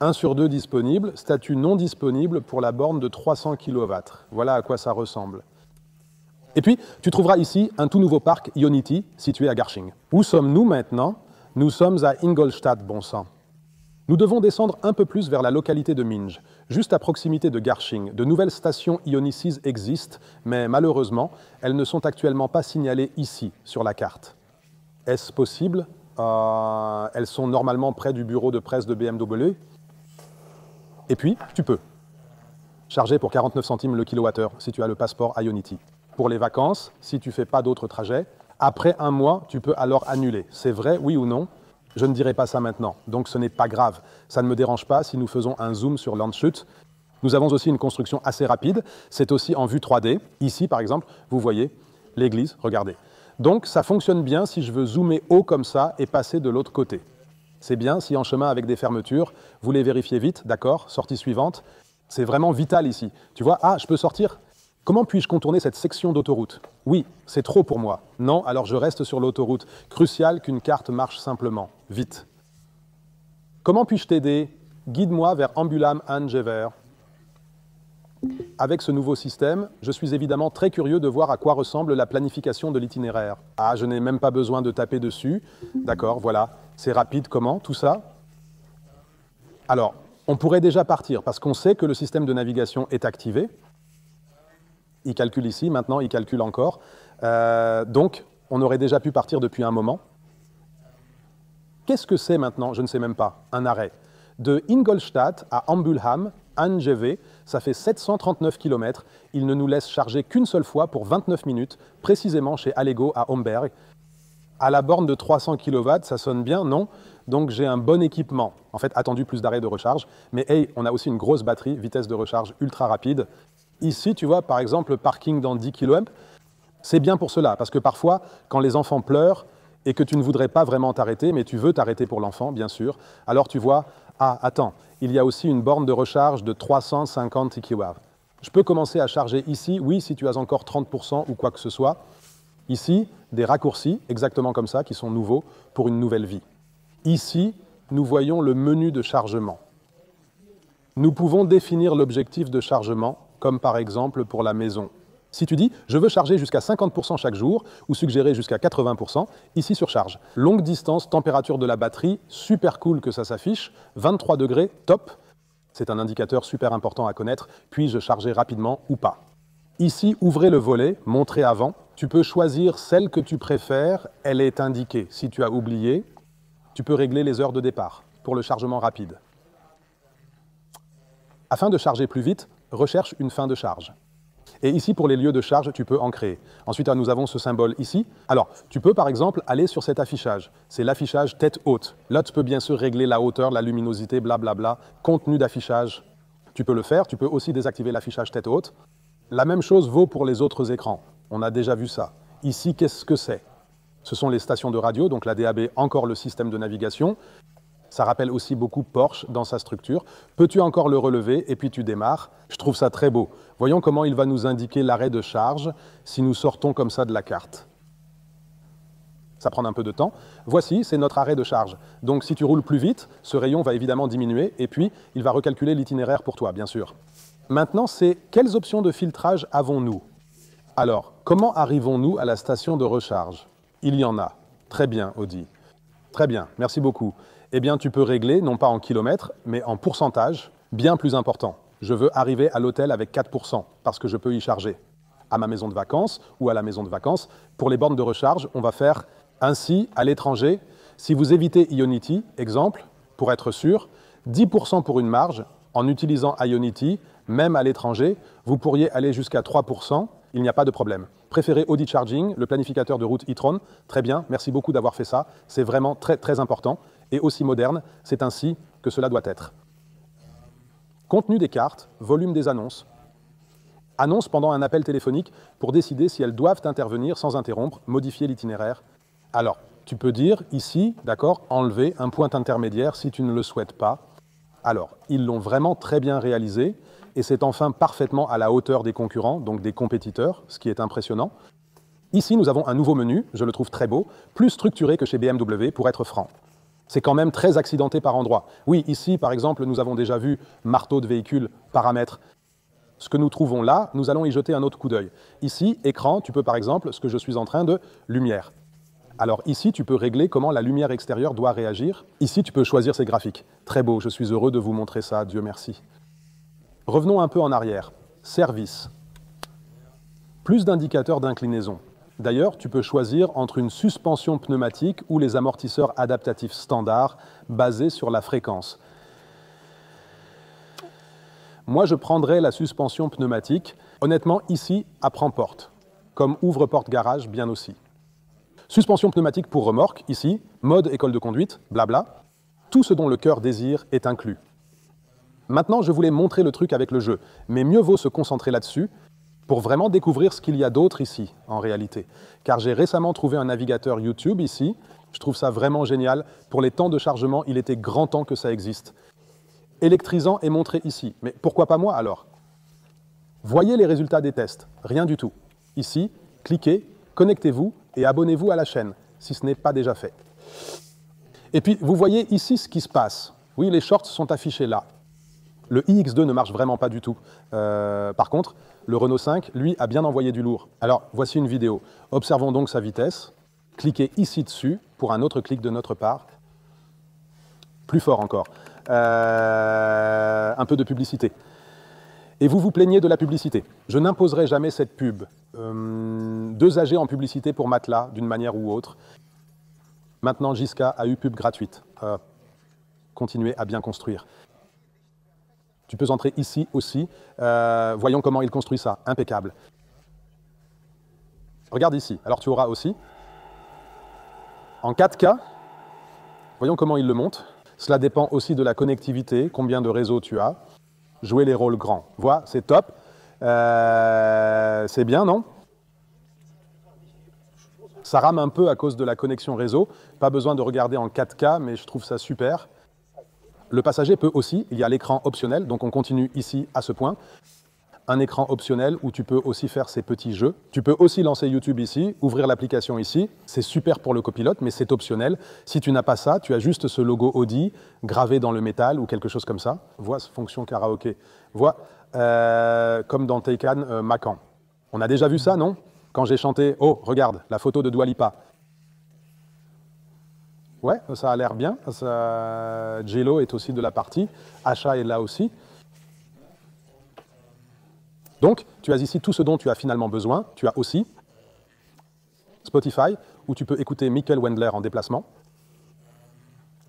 1 sur 2 disponible, statut non disponible pour la borne de 300 kW. Voilà à quoi ça ressemble. Et puis, tu trouveras ici un tout nouveau parc Ionity situé à Garching. Où sommes-nous maintenant? Nous sommes à Ingolstadt, bon sang. Nous devons descendre un peu plus vers la localité de Minj. Juste à proximité de Garching, de nouvelles stations Ionicis existent, mais malheureusement, elles ne sont actuellement pas signalées ici, sur la carte. Est-ce possible? Elles sont normalement près du bureau de presse de BMW. Et puis, tu peux charger pour 49 centimes le kilowattheure si tu as le passeport Ionity. Pour les vacances, si tu ne fais pas d'autres trajets, après 1 mois, tu peux alors annuler. C'est vrai, oui ou non? Je ne dirai pas ça maintenant, donc ce n'est pas grave. Ça ne me dérange pas si nous faisons un zoom sur Landshut. Nous avons aussi une construction assez rapide. C'est aussi en vue 3D. Ici, par exemple, vous voyez l'église, regardez. Donc, ça fonctionne bien si je veux zoomer haut comme ça et passer de l'autre côté. C'est bien si en chemin avec des fermetures, vous les vérifiez vite, d'accord? Sortie suivante. C'est vraiment vital ici. Tu vois, ah, je peux sortir? Comment puis-je contourner cette section d'autoroute? Oui, c'est trop pour moi. Non, alors je reste sur l'autoroute. Crucial qu'une carte marche simplement. Vite. Comment puis-je t'aider? Guide-moi vers Ambulam an Jever. Avec ce nouveau système, je suis évidemment très curieux de voir à quoi ressemble la planification de l'itinéraire. Ah, je n'ai même pas besoin de taper dessus. D'accord, voilà. C'est rapide, comment, tout ça? Alors, on pourrait déjà partir parce qu'on sait que le système de navigation est activé. Il calcule ici, maintenant il calcule encore. Donc, on aurait déjà pu partir depuis un moment. Qu'est-ce que c'est maintenant? Je ne sais même pas. Un arrêt. De Ingolstadt à Ambulham, an Jever, ça fait 739 km. Il ne nous laisse charger qu'une seule fois pour 29 minutes, précisément chez Allego à Homberg. À la borne de 300 kW, ça sonne bien, non? Donc j'ai un bon équipement. En fait, attendu plus d'arrêts de recharge. Mais hey, on a aussi une grosse batterie, vitesse de recharge ultra rapide. Ici, tu vois, par exemple, le parking dans 10 km, c'est bien pour cela, parce que parfois, quand les enfants pleurent et que tu ne voudrais pas vraiment t'arrêter, mais tu veux t'arrêter pour l'enfant, bien sûr, alors tu vois, ah, attends, il y a aussi une borne de recharge de 350 kW. Je peux commencer à charger ici, oui, si tu as encore 30% ou quoi que ce soit. Ici, des raccourcis, exactement comme ça, qui sont nouveaux pour une nouvelle vie. Ici, nous voyons le menu de chargement. Nous pouvons définir l'objectif de chargement, comme par exemple pour la maison. Si tu dis « je veux charger jusqu'à 50% chaque jour » ou suggérer jusqu'à 80%, ici surcharge. Longue distance, température de la batterie, super cool que ça s'affiche, 23 degrés, top. C'est un indicateur super important à connaître, puis-je charger rapidement ou pas. Ici, ouvrez le volet, montrez avant. Tu peux choisir celle que tu préfères, elle est indiquée. Si tu as oublié, tu peux régler les heures de départ pour le chargement rapide. Afin de charger plus vite, recherche une fin de charge. Et ici, pour les lieux de charge, tu peux en créer. Ensuite, nous avons ce symbole ici. Alors, tu peux par exemple aller sur cet affichage. C'est l'affichage tête haute. Là, tu peux bien sûr régler la hauteur, la luminosité, blablabla, contenu d'affichage. Tu peux le faire. Tu peux aussi désactiver l'affichage tête haute. La même chose vaut pour les autres écrans. On a déjà vu ça. Ici, qu'est-ce que c'est? Ce sont les stations de radio, donc la DAB, encore le système de navigation. Ça rappelle aussi beaucoup Porsche dans sa structure. Peux-tu encore le relever et puis tu démarres? Je trouve ça très beau. Voyons comment il va nous indiquer l'arrêt de charge si nous sortons comme ça de la carte. Ça prend un peu de temps. Voici, c'est notre arrêt de charge. Donc si tu roules plus vite, ce rayon va évidemment diminuer et puis il va recalculer l'itinéraire pour toi, bien sûr. Maintenant, c'est quelles options de filtrage avons-nous? Alors, comment arrivons-nous à la station de recharge? Il y en a. Très bien, Audi. Très bien, merci beaucoup. Eh bien, tu peux régler, non pas en kilomètres, mais en pourcentage, bien plus important. Je veux arriver à l'hôtel avec 4%, parce que je peux y charger. À ma maison de vacances ou à la maison de vacances, pour les bornes de recharge, on va faire ainsi à l'étranger. Si vous évitez Ionity, exemple, pour être sûr, 10% pour une marge, en utilisant Ionity, même à l'étranger, vous pourriez aller jusqu'à 3%, il n'y a pas de problème. Préférez Audi Charging, le planificateur de route e-tron. Très bien, merci beaucoup d'avoir fait ça. C'est vraiment très, très important. et aussi moderne, c'est ainsi que cela doit être. Contenu des cartes, volume des annonces. Annonces pendant un appel téléphonique pour décider si elles doivent intervenir sans interrompre, modifier l'itinéraire. Alors, tu peux dire ici, d'accord, enlever un point intermédiaire si tu ne le souhaites pas. Alors, ils l'ont vraiment très bien réalisé et c'est enfin parfaitement à la hauteur des concurrents, donc des compétiteurs, ce qui est impressionnant. Ici, nous avons un nouveau menu, je le trouve très beau, plus structuré que chez BMW pour être franc. C'est quand même très accidenté par endroits. Oui, ici, par exemple, nous avons déjà vu marteau de véhicule, paramètres. Ce que nous trouvons là, nous allons y jeter un autre coup d'œil. Ici, écran, tu peux par exemple, ce que je suis en train de, lumière. Alors ici, tu peux régler comment la lumière extérieure doit réagir. Ici, tu peux choisir ces graphiques. Très beau, je suis heureux de vous montrer ça, Dieu merci. Revenons un peu en arrière. Service. Plus d'indicateurs d'inclinaison. D'ailleurs, tu peux choisir entre une suspension pneumatique ou les amortisseurs adaptatifs standards basés sur la fréquence. Moi, je prendrais la suspension pneumatique. Honnêtement, ici, apprends-porte, comme ouvre-porte-garage bien aussi. Suspension pneumatique pour remorque, ici, mode école de conduite, blabla. Tout ce dont le cœur désire est inclus. Maintenant, je voulais montrer le truc avec le jeu, mais mieux vaut se concentrer là-dessus pour vraiment découvrir ce qu'il y a d'autre ici, en réalité. Car j'ai récemment trouvé un navigateur YouTube ici, je trouve ça vraiment génial. Pour les temps de chargement, il était grand temps que ça existe. Électrisant est montré ici, mais pourquoi pas moi alors? Voyez les résultats des tests, rien du tout. Ici, cliquez, connectez-vous et abonnez-vous à la chaîne, si ce n'est pas déjà fait. Et puis, vous voyez ici ce qui se passe. Oui, les shorts sont affichés là. Le iX2 ne marche vraiment pas du tout. Par contre, le Renault 5, lui, a bien envoyé du lourd. Alors, voici une vidéo. Observons donc sa vitesse. Cliquez ici dessus pour un autre clic de notre part. Plus fort encore. Un peu de publicité. Et vous vous plaignez de la publicité. Je n'imposerai jamais cette pub. 2 AG en publicité pour Matelas, d'une manière ou autre. Maintenant, Giska a eu pub gratuite. Continuez à bien construire. Tu peux entrer ici aussi. Voyons comment il construit ça. Impeccable. Regarde ici. Alors tu auras aussi, en 4K, voyons comment il le monte. Cela dépend aussi de la connectivité, combien de réseaux tu as. Jouer les rôles grands. Voilà, c'est top. C'est bien, non? Ça rame un peu à cause de la connexion réseau. Pas besoin de regarder en 4K, mais je trouve ça super. Le passager peut aussi, il y a l'écran optionnel, donc on continue ici à ce point. Un écran optionnel où tu peux aussi faire ces petits jeux. Tu peux aussi lancer YouTube ici, ouvrir l'application ici. C'est super pour le copilote, mais c'est optionnel. Si tu n'as pas ça, tu as juste ce logo Audi gravé dans le métal ou quelque chose comme ça. Vois, fonction karaoké. Vois, comme dans Taycan Macan. On a déjà vu ça, non? Quand j'ai chanté « Oh, regarde, la photo de Dua Lipa ». Ouais, ça a l'air bien. J-Lo est aussi de la partie. Asha est là aussi. Donc, tu as ici tout ce dont tu as finalement besoin. Tu as aussi Spotify, où tu peux écouter Michael Wendler en déplacement.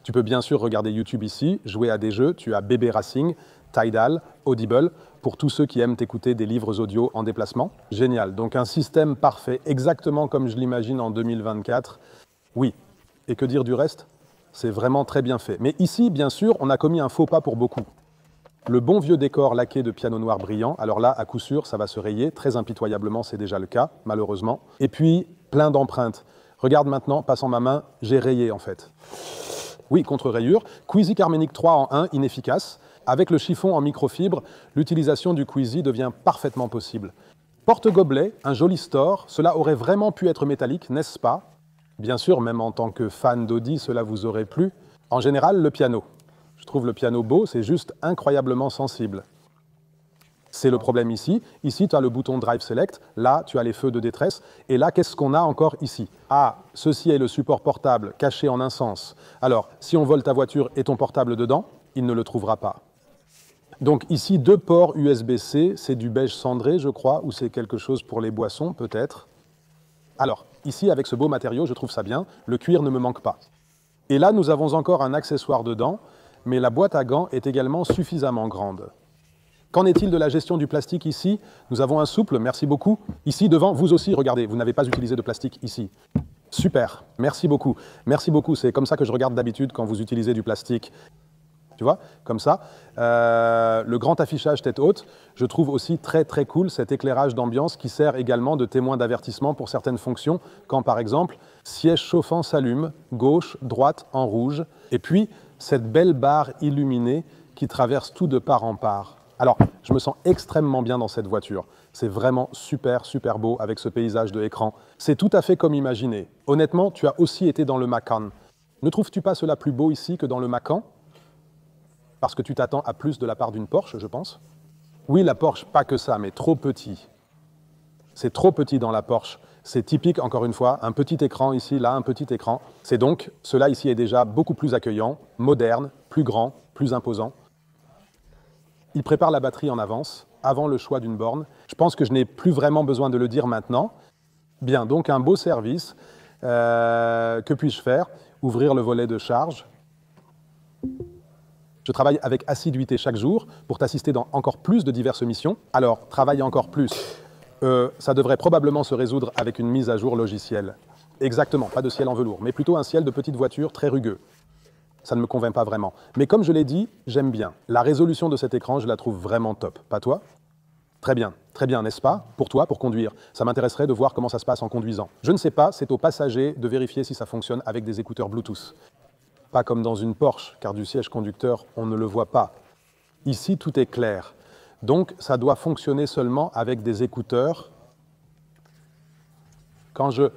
Tu peux bien sûr regarder YouTube ici, jouer à des jeux. Tu as BB Racing, Tidal, Audible, pour tous ceux qui aiment écouter des livres audio en déplacement. Génial. Donc, un système parfait, exactement comme je l'imagine en 2024. Oui. Et que dire du reste? C'est vraiment très bien fait. Mais ici, bien sûr, on a commis un faux pas pour beaucoup. Le bon vieux décor laqué de piano noir brillant, alors là, à coup sûr, ça va se rayer. Très impitoyablement, c'est déjà le cas, malheureusement. Et puis, plein d'empreintes. Regarde maintenant, passant ma main, j'ai rayé en fait. Oui, contre-rayure. Quizy Carmenic 3 en 1, inefficace. Avec le chiffon en microfibre, l'utilisation du Quizy devient parfaitement possible. Porte-gobelet, un joli store, cela aurait vraiment pu être métallique, n'est-ce pas? Bien sûr, même en tant que fan d'Audi, cela vous aurait plu. En général, le piano. Je trouve le piano beau, c'est juste incroyablement sensible. C'est le problème ici. Ici, tu as le bouton Drive Select. Là, tu as les feux de détresse. Et là, qu'est-ce qu'on a encore ici? Ah, ceci est le support portable caché en un sens. Alors, si on vole ta voiture et ton portable dedans, il ne le trouvera pas. Donc ici, 2 ports USB-C. C'est du beige cendré, je crois, ou c'est quelque chose pour les boissons, peut-être. Alors, ici, avec ce beau matériau, je trouve ça bien. Le cuir ne me manque pas. Et là, nous avons encore un accessoire dedans, mais la boîte à gants est également suffisamment grande. Qu'en est-il de la gestion du plastique ici? Nous avons un souple, merci beaucoup. Ici, devant, vous aussi, regardez, vous n'avez pas utilisé de plastique ici. Super, merci beaucoup. Merci beaucoup, c'est comme ça que je regarde d'habitude quand vous utilisez du plastique. Tu vois, comme ça. Le grand affichage tête haute, je trouve aussi très très cool cet éclairage d'ambiance qui sert également de témoin d'avertissement pour certaines fonctions, quand par exemple, siège chauffant s'allume, gauche, droite en rouge, et puis cette belle barre illuminée qui traverse tout de part en part. Alors, je me sens extrêmement bien dans cette voiture. C'est vraiment super, super beau avec ce paysage de écran. C'est tout à fait comme imaginé. Honnêtement, tu as aussi été dans le Macan. Ne trouves-tu pas cela plus beau ici que dans le Macan ? Parce que tu t'attends à plus de la part d'une Porsche, je pense. Oui, la Porsche, pas que ça, mais trop petit. C'est trop petit dans la Porsche. C'est typique, encore une fois, un petit écran ici, là, un petit écran. C'est donc, cela ici est déjà beaucoup plus accueillant, moderne, plus grand, plus imposant. Il prépare la batterie en avance, avant le choix d'une borne. Je pense que je n'ai plus vraiment besoin de le dire maintenant. Bien, donc un beau service. Que puis-je faire? Ouvrir le volet de charge. Je travaille avec assiduité chaque jour pour t'assister dans encore plus de diverses missions. Alors, travaille encore plus. Ça devrait probablement se résoudre avec une mise à jour logicielle. Exactement, pas de ciel en velours, mais plutôt un ciel de petite voiture très rugueux. Ça ne me convainc pas vraiment. Mais comme je l'ai dit, j'aime bien. La résolution de cet écran, je la trouve vraiment top. Pas toi? Très bien, n'est-ce pas? Pour toi, pour conduire. Ça m'intéresserait de voir comment ça se passe en conduisant. Je ne sais pas, c'est au passager de vérifier si ça fonctionne avec des écouteurs Bluetooth. Pas comme dans une Porsche, car du siège conducteur, on ne le voit pas. Ici, tout est clair. Donc, ça doit fonctionner seulement avec des écouteurs. Quand je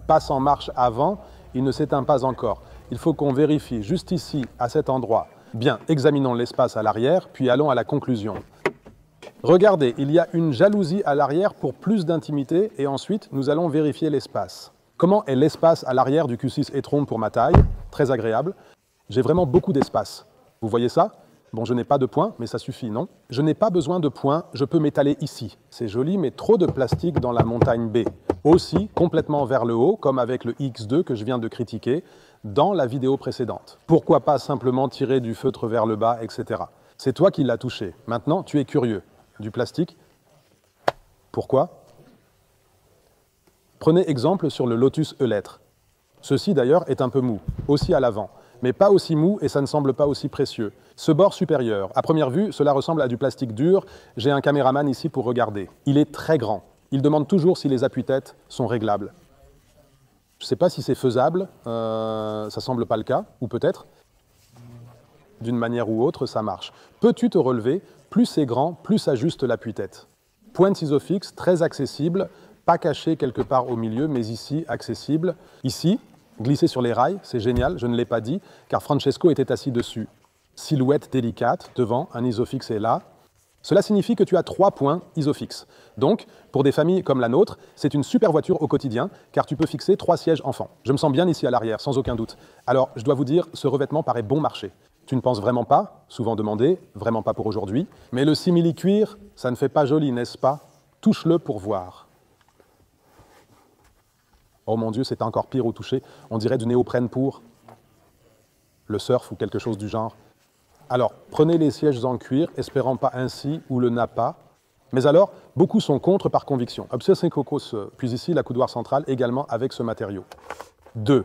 passe en marche avant, il ne s'éteint pas encore. Il faut qu'on vérifie juste ici, à cet endroit. Bien, examinons l'espace à l'arrière, puis allons à la conclusion. Regardez, il y a une jalousie à l'arrière pour plus d'intimité, et ensuite, nous allons vérifier l'espace. Comment est l'espace à l'arrière du Q6 e-tron pour ma taille? Très agréable. J'ai vraiment beaucoup d'espace. Vous voyez ça? Bon, je n'ai pas de points, mais ça suffit, non? Je n'ai pas besoin de points, je peux m'étaler ici. C'est joli, mais trop de plastique dans la montagne B. Aussi, complètement vers le haut, comme avec le X2 que je viens de critiquer dans la vidéo précédente. Pourquoi pas simplement tirer du feutre vers le bas, etc. C'est toi qui l'as touché. Maintenant, tu es curieux. Du plastique? Pourquoi? Prenez exemple sur le Lotus E-Lettre. Ceci d'ailleurs est un peu mou, aussi à l'avant, mais pas aussi mou et ça ne semble pas aussi précieux. Ce bord supérieur, à première vue, cela ressemble à du plastique dur. J'ai un caméraman ici pour regarder. Il est très grand. Il demande toujours si les appuis-têtes sont réglables. Je ne sais pas si c'est faisable, ça semble pas le cas, ou peut-être. D'une manière ou autre, ça marche. Peux-tu te relever? Plus c'est grand, plus s'ajuste l'appui-tête. Pointe isofix, très accessible, pas caché quelque part au milieu, mais ici, accessible. Ici, glisser sur les rails, c'est génial, je ne l'ai pas dit, car Francesco était assis dessus. Silhouette délicate, devant, un isofix est là. Cela signifie que tu as 3 points isofix. Donc, pour des familles comme la nôtre, c'est une super voiture au quotidien, car tu peux fixer 3 sièges enfants. Je me sens bien ici à l'arrière, sans aucun doute. Alors, je dois vous dire, ce revêtement paraît bon marché. Tu ne penses vraiment pas, souvent demandé, vraiment pas pour aujourd'hui, mais le simili-cuir, ça ne fait pas joli, n'est-ce pas? Touche-le pour voir. Oh mon Dieu, c'est encore pire au toucher. On dirait du néoprène pour le surf ou quelque chose du genre. Alors, prenez les sièges en cuir, espérant pas ainsi ou le nappa. Mais alors, beaucoup sont contre par conviction. Obsession cocos, puis ici la coudoir centrale également avec ce matériau. 2.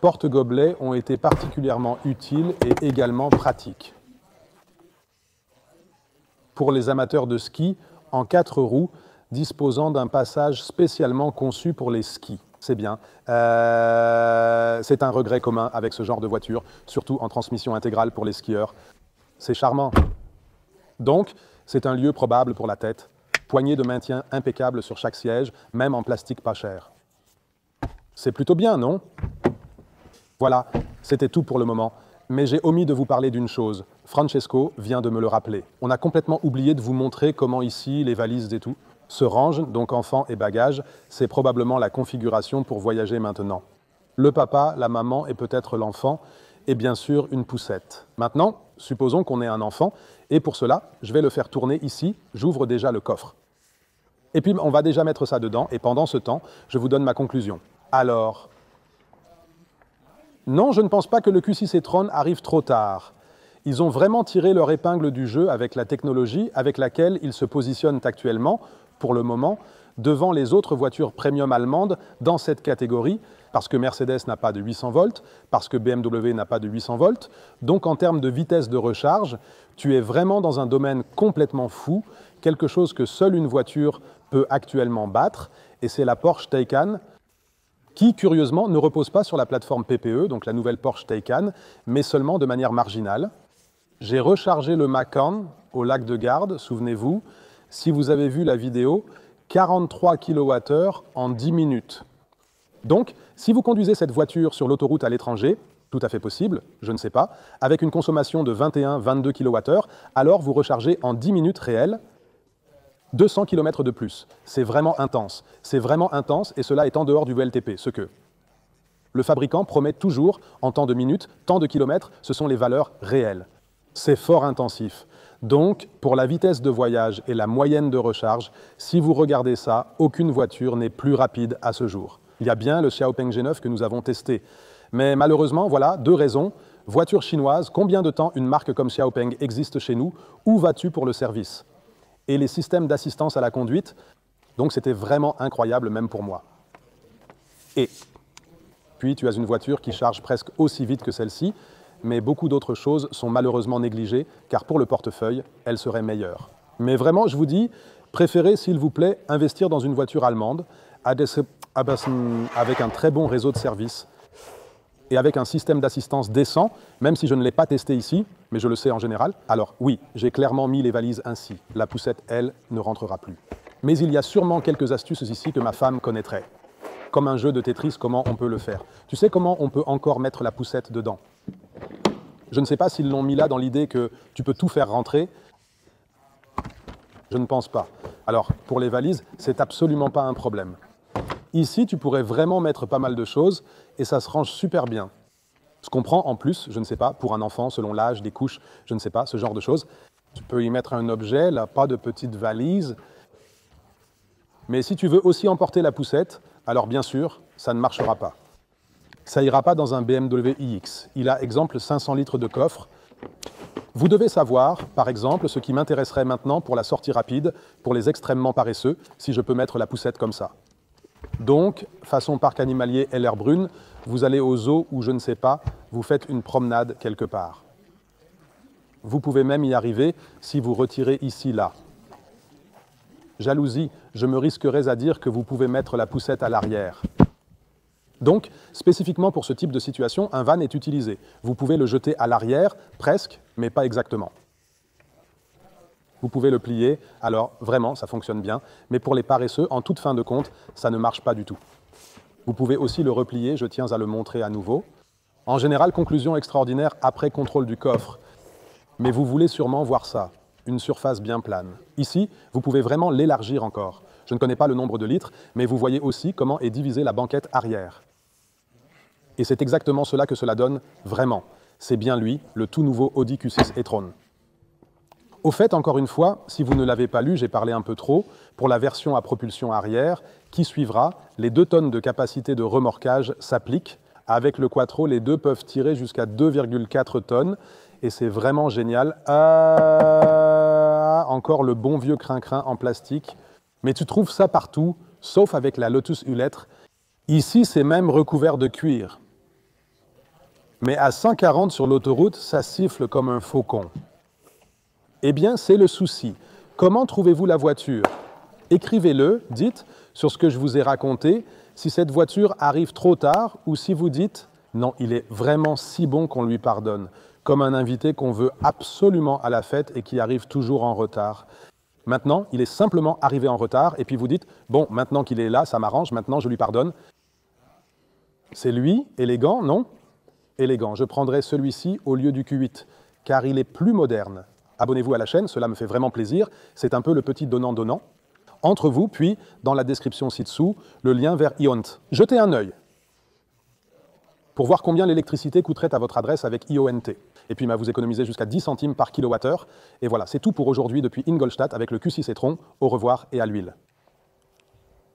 Porte-gobelets ont été particulièrement utiles et également pratiques. Pour les amateurs de ski, en 4 roues, disposant d'un passage spécialement conçu pour les skis. C'est bien. C'est un regret commun avec ce genre de voiture, surtout en transmission intégrale pour les skieurs. C'est charmant. Donc, c'est un lieu probable pour la tête. Poignée de maintien impeccable sur chaque siège, même en plastique pas cher. C'est plutôt bien, non? Voilà, c'était tout pour le moment. Mais j'ai omis de vous parler d'une chose. Francesco vient de me le rappeler. On a complètement oublié de vous montrer comment ici, les valises et tout, se rangent, donc enfants et bagages. C'est probablement la configuration pour voyager maintenant. Le papa, la maman et peut-être l'enfant, et bien sûr une poussette. Maintenant, supposons qu'on ait un enfant, et pour cela, je vais le faire tourner ici. J'ouvre déjà le coffre. Et puis, on va déjà mettre ça dedans, et pendant ce temps, je vous donne ma conclusion. Alors, non, je ne pense pas que le Q6 e-tron arrive trop tard. Ils ont vraiment tiré leur épingle du jeu avec la technologie avec laquelle ils se positionnent actuellement, pour le moment, devant les autres voitures premium allemandes dans cette catégorie, parce que Mercedes n'a pas de 800 volts, parce que BMW n'a pas de 800 volts. Donc en termes de vitesse de recharge, tu es vraiment dans un domaine complètement fou, quelque chose que seule une voiture peut actuellement battre, et c'est la Porsche Taycan, qui, curieusement, ne repose pas sur la plateforme PPE, donc la nouvelle Porsche Taycan, mais seulement de manière marginale. J'ai rechargé le Macan au lac de Garde, souvenez-vous, si vous avez vu la vidéo, 43 kWh en 10 minutes. Donc, si vous conduisez cette voiture sur l'autoroute à l'étranger, tout à fait possible, je ne sais pas, avec une consommation de 21-22 kWh, alors vous rechargez en 10 minutes réelles 200 km de plus. C'est vraiment intense et cela est en dehors du VLTP, ce que le fabricant promet toujours en temps de minutes, temps de kilomètres, ce sont les valeurs réelles. C'est fort intensif. Donc, pour la vitesse de voyage et la moyenne de recharge, si vous regardez ça, aucune voiture n'est plus rapide à ce jour. Il y a bien le Xiaopeng G9 que nous avons testé. Mais malheureusement, voilà, deux raisons. Voiture chinoise, combien de temps une marque comme Xiaopeng existe chez nous? Où vas-tu pour le service? Et les systèmes d'assistance à la conduite, donc c'était vraiment incroyable même pour moi. Et puis tu as une voiture qui charge presque aussi vite que celle-ci, mais beaucoup d'autres choses sont malheureusement négligées, car pour le portefeuille, elle serait meilleure. Mais vraiment, je vous dis, préférez s'il vous plaît investir dans une voiture allemande, avec un très bon réseau de services, et avec un système d'assistance décent, même si je ne l'ai pas testé ici, mais je le sais en général. Alors oui, j'ai clairement mis les valises ainsi. La poussette, elle, ne rentrera plus. Mais il y a sûrement quelques astuces ici que ma femme connaîtrait. Comme un jeu de Tetris, comment on peut le faire? Tu sais comment on peut encore mettre la poussette dedans? Je ne sais pas s'ils l'ont mis là dans l'idée que tu peux tout faire rentrer. Je ne pense pas. Alors, pour les valises, c'est absolument pas un problème. Ici, tu pourrais vraiment mettre pas mal de choses et ça se range super bien. Ce qu'on prend en plus, je ne sais pas, pour un enfant, selon l'âge, des couches, je ne sais pas, ce genre de choses. Tu peux y mettre un objet, là, pas de petite valise. Mais si tu veux aussi emporter la poussette, alors bien sûr, ça ne marchera pas. Ça ira pas dans un BMW iX. Il a, exemple, 500 litres de coffre. Vous devez savoir, par exemple, ce qui m'intéresserait maintenant pour la sortie rapide, pour les extrêmement paresseux, si je peux mettre la poussette comme ça. Donc, façon parc animalier Hellerbrunn, vous allez au zoo ou je ne sais pas, vous faites une promenade quelque part. Vous pouvez même y arriver si vous retirez ici, là. Jalousie, je me risquerais à dire que vous pouvez mettre la poussette à l'arrière. Donc, spécifiquement pour ce type de situation, un van est utilisé. Vous pouvez le jeter à l'arrière, presque, mais pas exactement. Vous pouvez le plier, alors vraiment, ça fonctionne bien. Mais pour les paresseux, en toute fin de compte, ça ne marche pas du tout. Vous pouvez aussi le replier, je tiens à le montrer à nouveau. En général, conclusion extraordinaire après contrôle du coffre. Mais vous voulez sûrement voir ça, une surface bien plane. Ici, vous pouvez vraiment l'élargir encore. Je ne connais pas le nombre de litres, mais vous voyez aussi comment est divisée la banquette arrière. Et c'est exactement cela que cela donne vraiment. C'est bien lui, le tout nouveau Audi Q6 e-tron. Au fait, encore une fois, si vous ne l'avez pas lu, j'ai parlé un peu trop, pour la version à propulsion arrière, qui suivra, les 2 tonnes de capacité de remorquage s'appliquent. Avec le Quattro, les deux peuvent tirer jusqu'à 2,4 tonnes, et c'est vraiment génial. Encore le bon vieux crin-crin en plastique. Mais tu trouves ça partout, sauf avec la Lotus Hulettre. Ici, c'est même recouvert de cuir. Mais à 140 sur l'autoroute, ça siffle comme un faucon. Eh bien, c'est le souci. Comment trouvez-vous la voiture? Écrivez-le, dites, sur ce que je vous ai raconté, si cette voiture arrive trop tard ou si vous dites « Non, il est vraiment si bon qu'on lui pardonne », comme un invité qu'on veut absolument à la fête et qui arrive toujours en retard. Maintenant, il est simplement arrivé en retard et puis vous dites « Bon, maintenant qu'il est là, ça m'arrange, maintenant je lui pardonne ». C'est lui, élégant, non? Élégant. Je prendrai celui-ci au lieu du Q8, car il est plus moderne. Abonnez-vous à la chaîne, cela me fait vraiment plaisir. C'est un peu le petit donnant-donnant. Entre vous, puis, dans la description ci-dessous, le lien vers Iont. Jetez un œil pour voir combien l'électricité coûterait à votre adresse avec IONT. Et puis, vous économisez jusqu'à 10 centimes par kilowattheure. Et voilà, c'est tout pour aujourd'hui depuis Ingolstadt avec le Q6 e-tron. Au revoir et à l'huile.